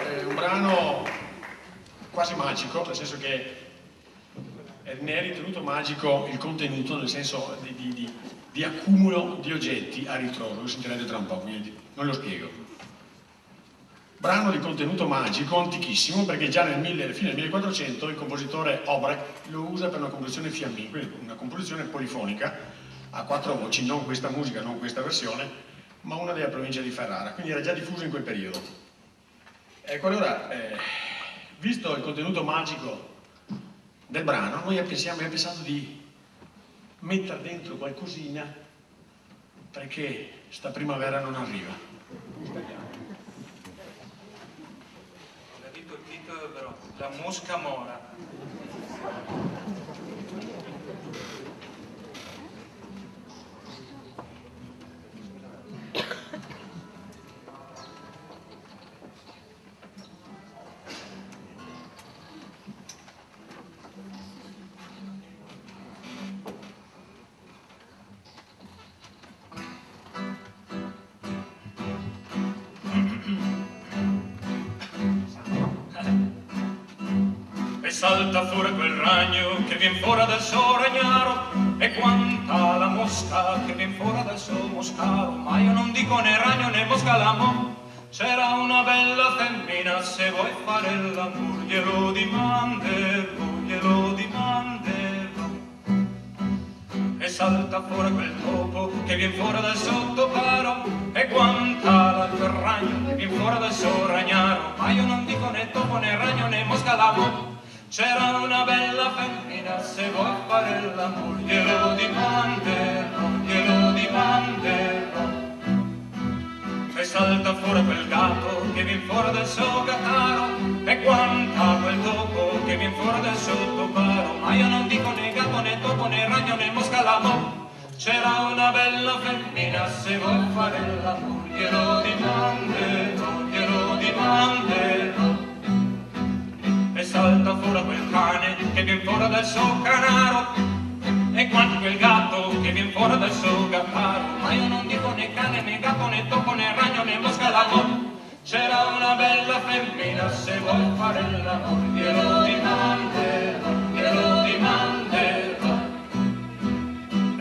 È un brano quasi magico, nel senso che ne è ritenuto magico il contenuto, nel senso di accumulo di oggetti a ritrovo, lo sentirete tra un po', quindi non lo spiego. Brano di contenuto magico, antichissimo, perché già nel fine del 1400 il compositore Obrecht lo usa per una composizione fiamming, quindi una composizione polifonica a 4 voci, non questa musica, non questa versione, ma una della provincia di Ferrara, quindi era già diffuso in quel periodo. Ecco, allora, visto il contenuto magico del brano, noi abbiamo pensato di mettere dentro qualcosina perché sta primavera non arriva. Il titolo però, La mosca mora. Salta fuori quel ragno che vien fuori dal suo ragnaro, e quanta la mosca che vien fuori dal suo moscaro. Ma io non dico né ragno né mosca l'amo, c'era una bella femmina, se vuoi fare l'amor glielo dimanderò, glielo dimanderò. E salta fuori quel topo che vien fuori dal sottoparo, e quanta l'altro ragno che vien fuori dal suo ragnaro. Ma io non dico né topo né ragno né mosca l'amo, c'era una bella femmina, se vuoi fare l'amor glielo dimanderò, glielo dimanderò. E salta fuori quel gatto che vien fuori dal suo gattaro, e quanta quel topo che vien fuori dal suo toparo. Ma io non dico né gatto né topo né ragno né mosca l'amo, c'era una bella femmina, se vuoi fare l'amor glielo dimanderò, glielo dimanderò. E salta fuori quel cane che vien fuori dal suo canaro, e quanto quel gatto che vien fuori dal suo gattaro. Ma io non dico né cane né gatto né topo né ragno né mosca l'amor, c'era una bella femmina, se vuoi fare l'amor glielo dimanderò, glielo dimanderò.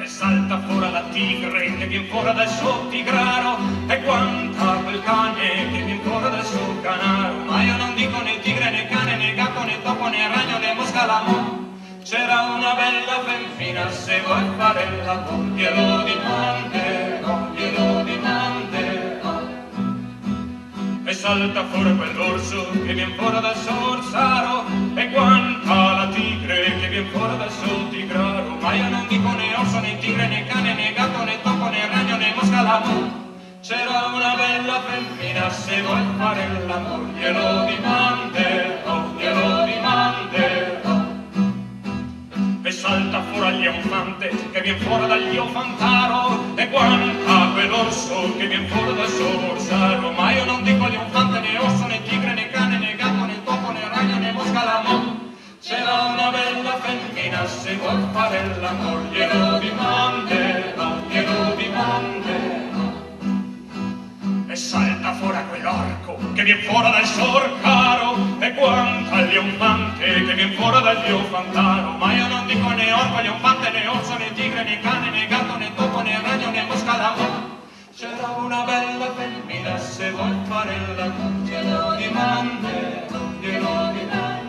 E salta fuori la tigre che vien fuori dal suo tigraro, e quanta quel cane che vien fuori dal suo canaro. Ma io non dico né tigre né cane né gatto né topo né ragno né mosca l'amor, c'era una bella femmina, se vuoi fare l'amor glielo dimanderò, glielo dimanderò. E salta fuori quell'orso che vien fuori dal suo orsaro, e quanta la tigre che vien fuori dal suo tigraro. Ma io non dico né orso né tigre né cane né gatto né topo né ragno né mosca l'amor, c'era una bella femmina, se vuoi fare l'amor glielo dimanderò, glielo dimanderò. E salta fuori l'ionfante che vien fuori dall'ionfantaro, e quanta quell'orso che vien fuori dal suo orsaro. Ma io non dico l'ionfante né orso né tigre né cane né gatto né topo né ragno né mosca l'amor, c'era una bella femmina, se vuoi fare l'amor glielo dimanderò, glielo dimanderò. E salta fuori quell'orco che vien fuori dal suo orcaro, e quanta l'ionfante che vien fuori dall'ionfantaro. Ma io non dico né orco, l'ionfante, né orso, né tigre, né cane, né gatto, né topo, né ragno, né mosca l'amor, c'era una bella femmina, se vuoi fare l'amor glielo dimanderò, glielo dimanderò.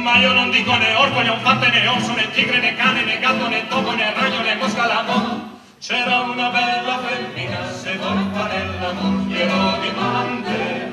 Ma io non dico né orco, né infante, né orso, né tigre, né cane, né gatto, né topo, né ragno, né mosca l'amor, c'era una bella femmina, se vuoi fare l'amor glielo dimanderò.